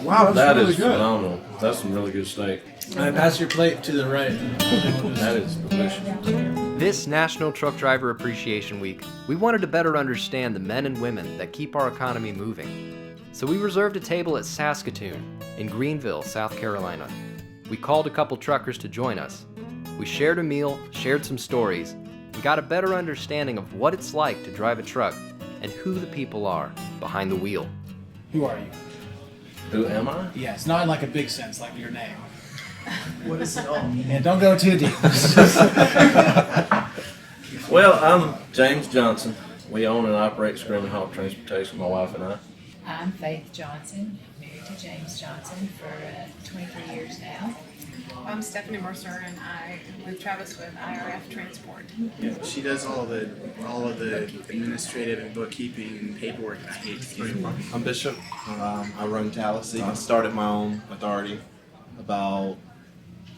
Wow, That really is good. phenomenal. That's some really good steak. All right, pass your plate to the right. That is delicious. This National Truck Driver Appreciation Week, we wanted to better understand the men and women that keep our economy moving. So we reserved a table at Saskatoon in Greenville, South Carolina. We called a couple truckers to join us. We shared a meal, shared some stories, and got a better understanding of what it's like to drive a truck and who the people are behind the wheel. Who are you? Who am I? Yes, not in like a big sense, like your name. What does it all mean? Yeah, don't go too deep. Well, I'm James Johnson. We own and operate Screaming Hawk Transportation, my wife and I. I'm Faith Johnson, married to James Johnson for 23 years now. I'm Stephanie Mercer, and I with Travis with IRF Transport. Yeah, she does all of the administrative and bookkeeping and paperwork. I hate to keep it. I'm Bishop. I run TALSC. I started my own authority about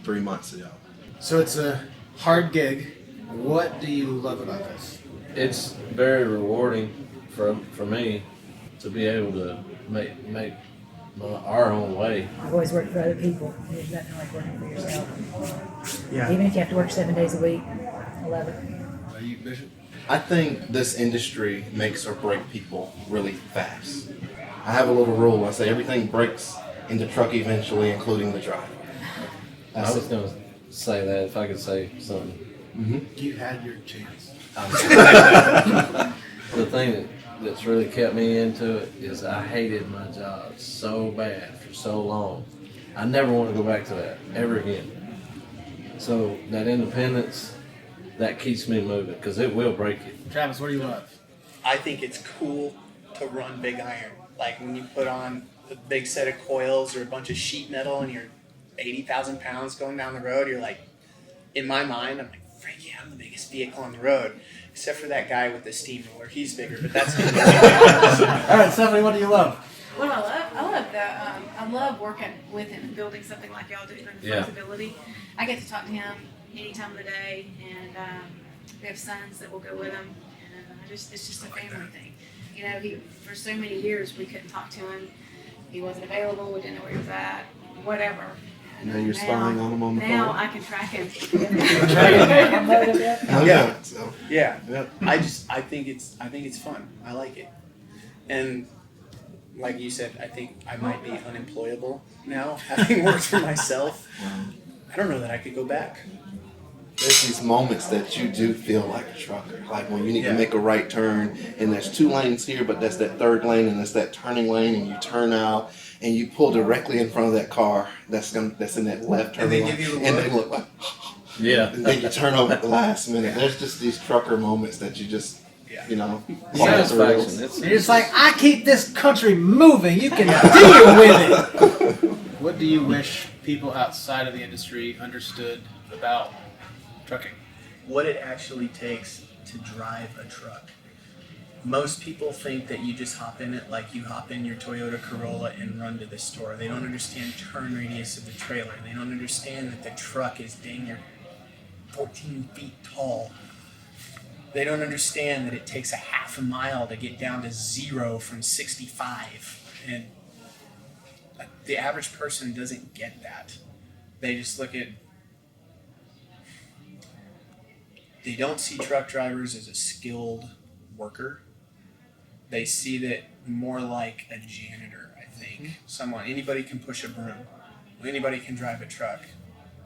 3 months ago. So it's a hard gig. What do you love about this? It's very rewarding for me to be able to make our own way. I've always worked for other people. There's nothing like working for yourself. Yeah. Even if you have to work 7 days a week, I love it. Are you Bishop? I think this industry makes or break people really fast. I have a little rule. I say everything breaks in the truck eventually, including the driver. I was going to say that if I could say something. You had your chance. The thing that's really kept me into it is I hated my job so bad for so long. I never want to go back to that ever again. So that independence, that keeps me moving because it will break you. Travis, what do you love? I think it's cool to run big iron. Like when you put on a big set of coils or a bunch of sheet metal and you're 80,000 pounds going down the road, you're like, in my mind, I'm like, freak yeah, I'm the biggest vehicle on the road. Except for that guy with the steamroller. He's bigger, but that's him. All right, Stephanie, what do you love? What do I love? I love working with him and building something like y'all do, and Yeah. flexibility. I get to talk to him any time of the day, and we have sons that will go with him, and it's just a family thing. You know, for so many years we couldn't talk to him. He wasn't available. We didn't know where he was at. Whatever. And Now you're spying on him on the phone? Now I can track him. Yeah. So, Yeah. yep. I think it's fun. I like it. And like you said, I think I might be unemployable now, having worked for myself. I don't know that I could go back. There's these moments that you do feel like a trucker. Like when you need Yeah. to make a right turn and there's 2 lanes here, but that's that third lane and it's that turning lane and you turn out and you pull directly in front of that car that's in that left turn And they lane. give you the And look. they look like, Yeah. and then you turn over at the last minute. There's just these trucker moments that you just, Yeah. you know, Satisfaction. You're just like, I keep this country moving. You can deal with it. What do you wish people outside of the industry understood about trucking? What it actually takes to drive a truck. Most people think that you just hop in it like you hop in your Toyota Corolla and run to the store. They don't understand turn radius of the trailer. They don't understand that the truck is dang near 14 feet tall. They don't understand that it takes a half a mile to get down to 0 from 65. And the average person doesn't get that. They just look at they don't see truck drivers as a skilled worker. They see that more like a janitor, I think. Anybody can push a broom. Anybody can drive a truck.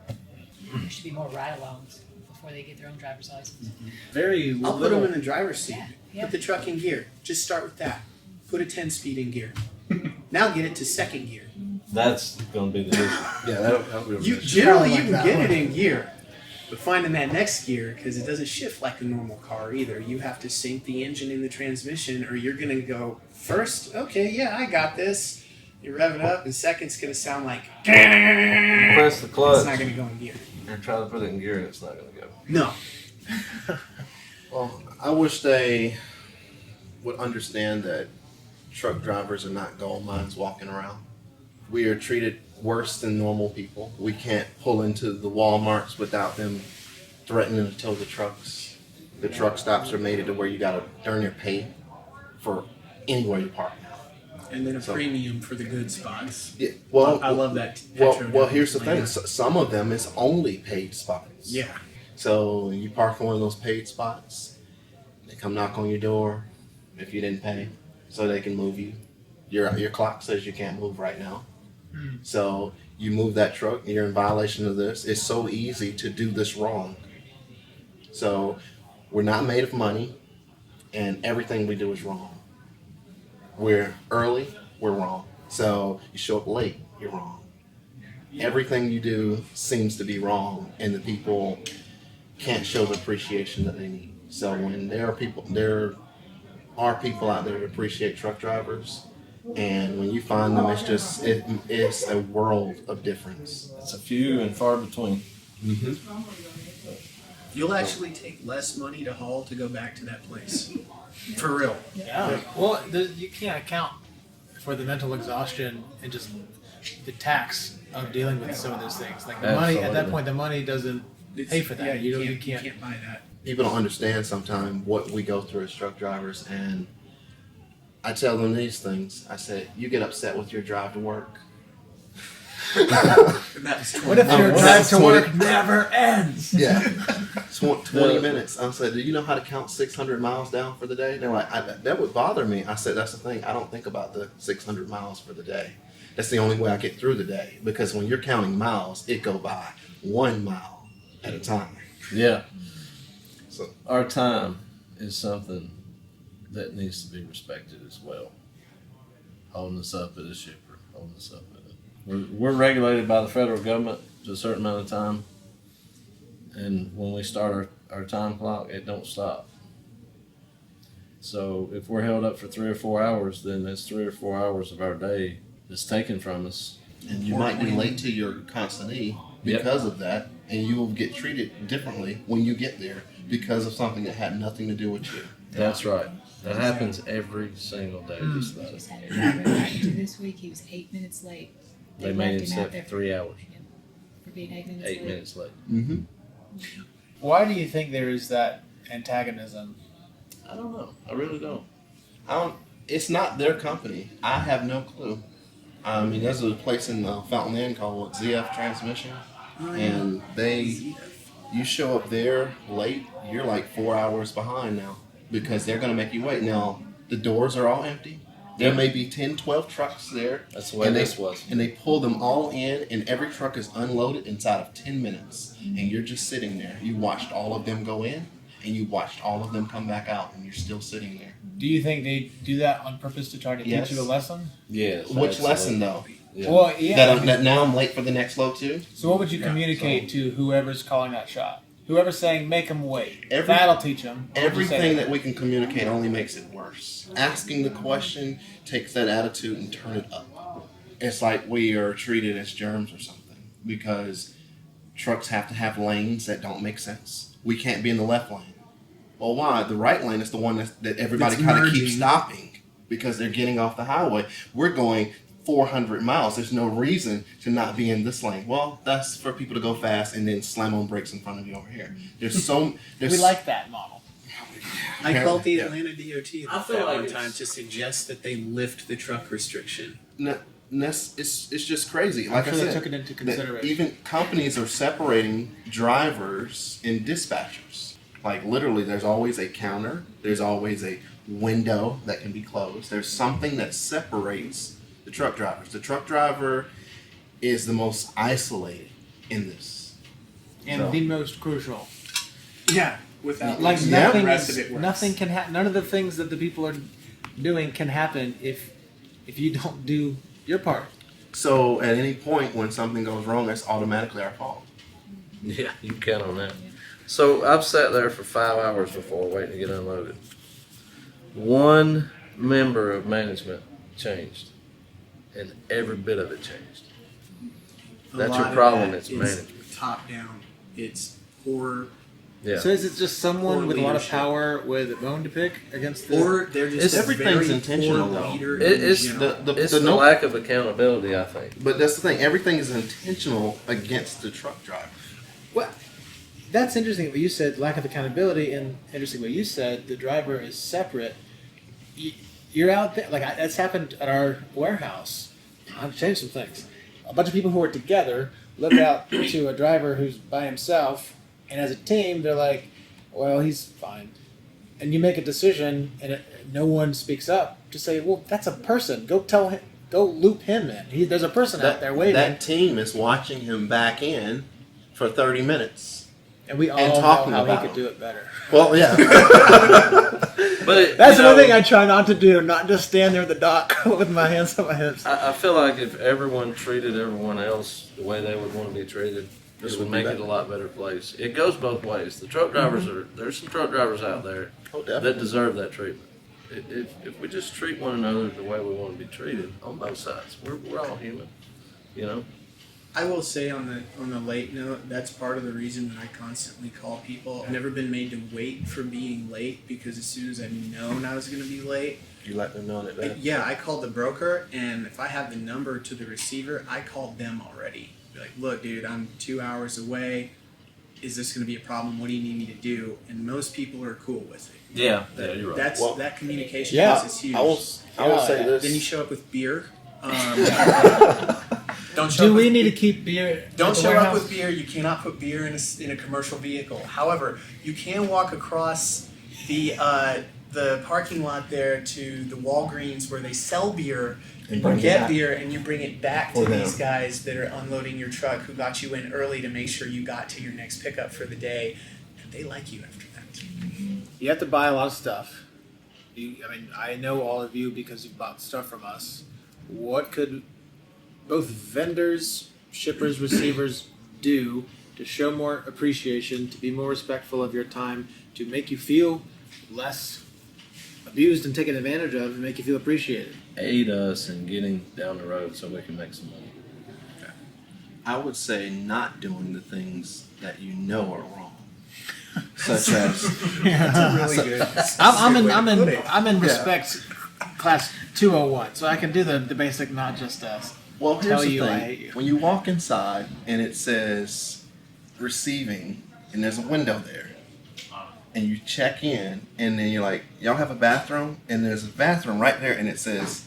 There should be more ride-alongs before they get their own driver's license. Very I'll put them in the driver's seat. Yeah. Put the truck in gear. Just start with that. Put a 10-speed in gear. Now get it to second gear. That's going to be the issue. Yeah, that'll be a You issue. generally like you can that get one. it in gear, but finding that next gear because it doesn't shift like a normal car either. You have to sync the engine in the transmission, or you're gonna go first. Okay, yeah, I got this. You rev it up, and second's gonna sound like. Press the clutch. It's not gonna go in gear. You're trying to put it in gear and it's not going to go. No. Well, I wish they would understand that truck drivers are not gold mines walking around. We are treated worse than normal people. We can't pull into the Walmarts without them threatening to tow the trucks. The truck stops are made to where you gotta darn near pay for anywhere you park now. And then a So- premium for the good spots. Yeah, well, I love that. well, here's the thing. Some of them is only paid spots. Yeah. So you park in one of those paid spots, they come knock on your door if you didn't pay, so they can move you. Your clock says you can't move right now. So you move that truck, you're in violation of this. It's so easy to do this wrong. So we're not made of money, and everything we do is wrong. We're early, we're wrong. So you show up late, you're wrong. Everything you do seems to be wrong, and the people can't show the appreciation that they need. So when there are people out there that appreciate truck drivers, and when you find them, it's a world of difference. It's a few and far between. You'll actually take less money to haul to go back to that place. For real. Yeah. Well, you can't account for the mental exhaustion and just the tax of dealing with some of those things. Like the money at that point, the money doesn't pay for that. Yeah, you you can't. can't buy that. People don't understand sometimes what we go through as truck drivers, and I tell them these things. I said, you get upset with your drive to work. What if your drive to work never ends? Yeah. 20 minutes. I said, do you know how to count 600 miles down for the day? They're like, that would bother me. I said, that's the thing. I don't think about the 600 miles for the day. That's the only way I get through the day. Because when you're counting miles, it go by 1 mile at a time. Yeah. So Our time is something that needs to be respected as well. Holding us up at a shipper, holding us up at it. We're regulated by the federal government to a certain amount of time. And when we start our time clock, it don't stop. So if we're held up for 3 or 4 hours, then that's 3 or 4 hours of our day that's taken from us. and you might be late to your consignee because of that, and you will get treated differently when you get there because of something that had nothing to do with you. That's right. That happens every single day. Just about. Just had a driver back to this week. He was 8 minutes late. They made him left out sit there for 3 hours. for being 8 minutes 8 late. minutes late. Mm-hmm. Why do you think there is that antagonism? I don't know. I really don't. It's not their company. I have no clue. I mean, there's a place in Fountain Inn called ZF Transmission, and you show up there late, you're like 4 hours behind now because they're going to make you wait. Now, the doors are all empty. There may be 10, 12 trucks there. That's the way this was. And they pull them all in, and every truck is unloaded inside of 10 minutes. And you're just sitting there. You watched all of them go in, and you watched all of them come back out, and you're still sitting there. Do you think they do that on purpose to try to Yes. teach you a lesson? Yes. Which lesson, though? Yeah. Well, yeah. That now I'm late for the next load, too? So what would you communicate to whoever's calling that shot? Whoever's saying make them wait. Every- That'll teach them. Everything that we can communicate only makes it worse. Asking the question takes that attitude and turn it up. It's like we are treated as germs or something because trucks have to have lanes that don't make sense. We can't be in the left lane. Well, why? The right lane is the one that everybody That's kind of merging. keeps stopping because they're getting off the highway. We're going 400 miles. There's no reason to not be in this lane. Well, that's for people to go fast and then slam on brakes in front of you over here. We like that model. I called the Yeah. Atlanta DOT I feel like one it's- time to suggest that they lift the truck restriction. It's just crazy. Like sure I they said, took it into that consideration. even companies are separating drivers and dispatchers. Like literally, there's always a counter. There's always a window that can be closed. There's something that separates the truck drivers. The truck driver is the most isolated in this. And So- the most crucial. Yeah, without Like losing nothing, the rest of it works. nothing can happen. None of the things that the people are doing can happen if you don't do your part. So at any point when something goes wrong, it's automatically our fault. Yeah, you can count on that. So I've sat there for 5 hours before waiting to get unloaded. One member of management changed, and every bit of it changed. A That's lot your of problem, that it's is management. top down. It's poor, Yeah. So is it just someone Poor with a lot of leadership. power with a bone to pick against the? or they're just It's- a everything's very intentional, poor though. leader It- in it's general. it's the lack of accountability, I think. But that's the thing. Everything is intentional against the truck driver. Well, that's interesting what you said, lack of accountability, and interesting what you said, the driver is separate. you're out there. Like that's happened at our warehouse. I've changed some things. A bunch of people who are together look out to a driver who's by himself, and as a team, they're like, "Well, he's fine." And you make a decision, and no one speaks up. Just say, "Well, that's a person. Go tell him. Go loop him in. There's a person out there waiting." That team is watching him back in for 30 minutes. And we all and know talking how he about could him. do it better. Well, yeah. But That's the one thing I try not to do. Not just stand there at the dock with my hands on my hips. I feel like if everyone treated everyone else the way they would want to be treated, this would make it a lot better place. It goes both ways. The truck drivers there's some truck drivers out there that deserve that treatment. If we just treat one another the way we want to be treated on both sides, we're all human, you know. I will say on the late note, that's part of the reason that I constantly call people. I've never been made to wait for being late because as soon as I've known I was going to be late, You let them know in advance. yeah, I called the broker, and if I have the number to the receiver, I called them already. Be like, look, dude, I'm 2 hours away. Is this going to be a problem? What do you need me to do? And most people are cool with it. Yeah, you're right. That communication Yeah. is huge. I will say this. Then you show up with beer. Don't show Do up we with need to keep beer? Don't at the show up warehouse? with beer. You cannot put beer in a commercial vehicle. However, you can walk across the parking lot there to the Walgreens where they sell beer. And You get beer and you bring it back to For them. these guys that are unloading your truck who got you in early to make sure you got to your next pickup for the day, and they like you after that. You have to buy a lot of stuff. I know all of you because you've bought stuff from us. What could both vendors, shippers, receivers do to show more appreciation, to be more respectful of your time, to make you feel less abused and taken advantage of, and make you feel appreciated? Aid us in getting down the road so we can make some money. I would say not doing the things that you know are wrong, such as Really good. I'm in respect class 201, so I can do the basic not just us. well, here's Tell the you I thing: hate you. when you walk inside and it says receiving, and there's a window there, and you check in, and then you're like, y'all have a bathroom, and there's a bathroom right there, and it says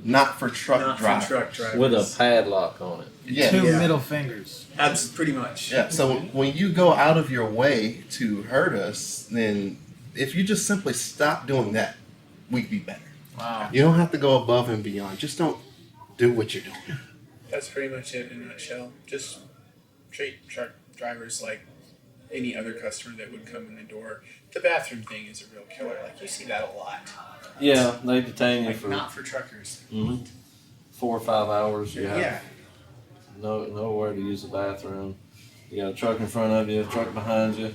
not for truck Not for drivers. truck drivers. With a padlock on it. Yeah. Two Yeah. middle fingers. That's pretty much. Yeah, so when you go out of your way to hurt us, then if you just simply stop doing that, we'd be better. Wow. You don't have to go above and beyond. Just don't do what you're doing. That's pretty much it in a nutshell. Just treat truck drivers like any other customer that would come in the door. The bathroom thing is a real killer. Like, you see that a lot. Yeah, they detain you Like, for not for truckers. 4 or 5 hours. You have Yeah. nowhere to use the bathroom. You got a truck in front of you, a truck behind you.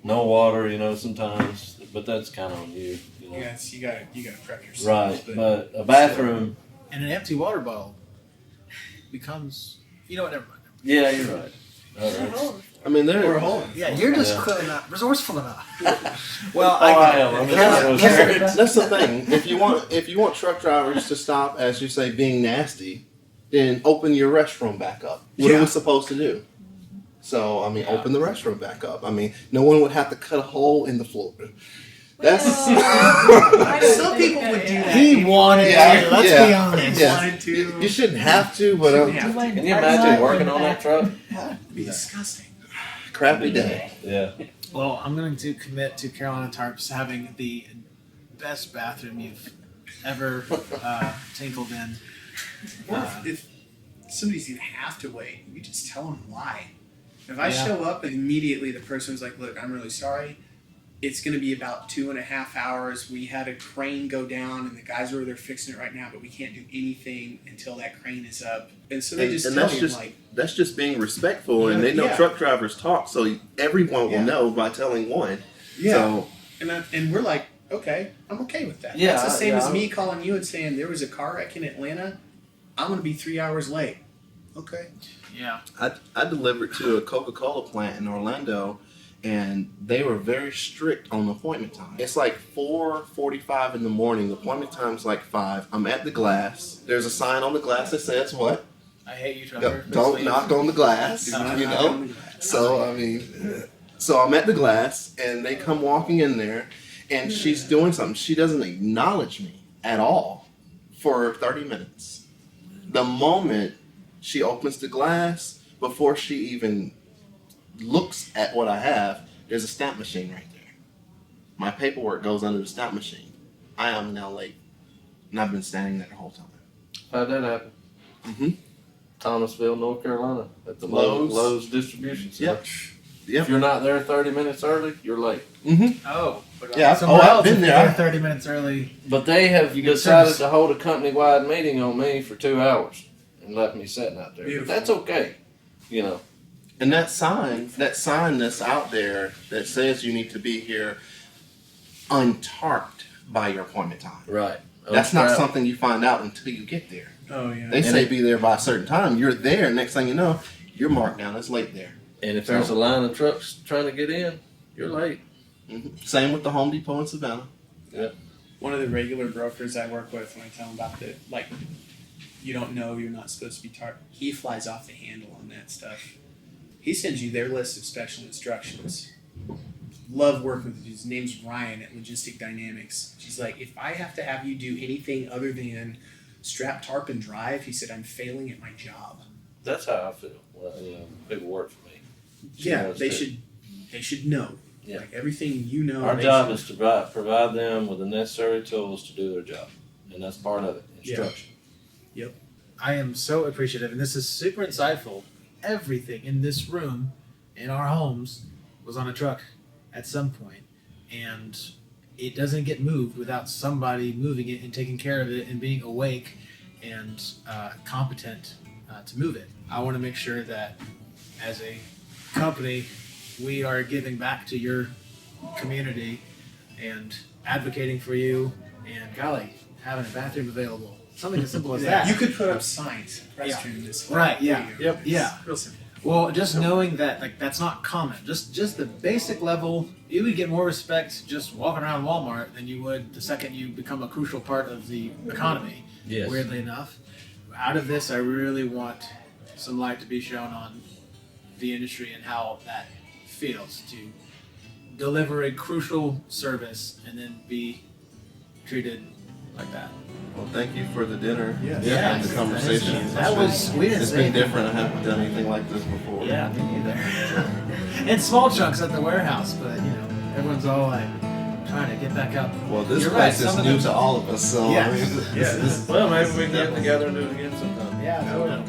No water, sometimes, but that's kind of on you. Yes, you gotta prep yourself. Right, but a bathroom. And an empty water bottle becomes, never mind. Yeah, you're right. All right. I mean, Or a there. hole. Yeah, you're just Yeah. not resourceful enough. Well, Oh, I am. That's the thing. If you want truck drivers to stop, as you say, being nasty, then open your restroom back up. What are Yeah. we supposed to do? So, open the restroom back up. No one would have to cut a hole in the floor. That's Some people would do that. he wanted Yeah, to. Let's yeah. be honest. Yeah. Wanted to. You shouldn't have to, but Shouldn't have Can you imagine working on that truck? It'd be disgusting. crappy day. Yeah. Well, I'm going to commit to Carolina Tarps having the best bathroom you've ever tinkled in. Or if somebody's gonna have to wait, you just tell them why. If I Yeah. show up and immediately the person was like, "Look, I'm really sorry. It's gonna be about 2.5 hours. We had a crane go down, and the guys are there fixing it right now, but we can't do anything until that crane is up." And so they just tell that's you, just like, that's just being respectful, and they know Yeah. truck drivers talk, so everyone Yeah. will know by telling one. yeah. So And we're like, okay, I'm okay with that. Yeah, That's the same yeah, as I'm- me calling you and saying there was a car wreck in Atlanta. I'm gonna be 3 hours late. Okay. Yeah. I delivered to a Coca-Cola plant in Orlando, and they were very strict on the appointment time. It's like 4:45 in the morning. The appointment time's like 5. I'm at the glass. There's a sign on the glass that says what? I hate you, Trevor. Don't knock on the glass. Do not You knock know. on the glass. So so I'm at the glass, and they come walking in there, and she's doing something. She doesn't acknowledge me. at all for 30 minutes. The moment she opens the glass, before she even looks at what I have, there's a stamp machine right there. My paperwork goes under the stamp machine. I am now late. And I've been standing there the whole time. How'd that happen? Mm-hmm. Thomasville, North Carolina, at the Lowe's. Lowe's distribution center. Yep. Yep. If you're not there 30 minutes early, you're late. Mm-hmm. Oh, but Yeah, somewhere I've else, been if there. you're 30 minutes early. But they have You get decided service. to hold a company-wide meeting on me for 2 hours and left me sitting out there. But Beautiful. that's okay, you know. And that sign that's out there that says you need to be here untarped by your appointment time. Right. That's not something you find out until you get there. Oh yeah. They say be there by a certain time. You're there. Next thing you know, you're marked down as late there. And if there's a line of trucks trying to get in, you're late. Same with the Home Depot in Savannah. One of the regular brokers I work with, when I tell him about the, like, you don't know you're not supposed to be tarped, he flies off the handle on that stuff. He sends you their list of special instructions. Love working with him. His name's Ryan at Logistic Dynamics. She's like, if I have to have you do anything other than strap, tarp, and drive, he said, I'm failing at my job. That's how I feel. Well, you know, people work for me. Yeah, knows they too. should know. Yeah. Like everything you know. Our they job should- is to provide them with the necessary tools to do their job. And that's part of it, instruction. I am so appreciative, and this is super insightful. Everything in this room, in our homes, was on a truck at some point, and it doesn't get moved without somebody moving it and taking care of it and being awake and competent to move it. I want to make sure that as a company, we are giving back to your community and advocating for you, and golly, having a bathroom available. Something as simple as that. You could put up signs. Yeah. Restroom this. Right, yeah. There you go. Yep. It's Yeah. Real simple. Well, just knowing that, like, that's not common. Just the basic level, you would get more respect just walking around Walmart than you would the second you become a crucial part of the economy. Yes. Weirdly enough, out of this, I really want some light to be shown on the industry and how that feels to deliver a crucial service and then be treated like that. Well, thank you for the dinner Yeah. and the conversation. That was we didn't It's say been different. I haven't done anything like this before. Yeah, me neither. In small chunks at the warehouse, but you know, everyone's all like trying to get back up. Well, this You're place right, is some of new them- to all of us, so Yeah. I mean, this is Well, maybe we can get together and do it again sometime. Yeah, totally.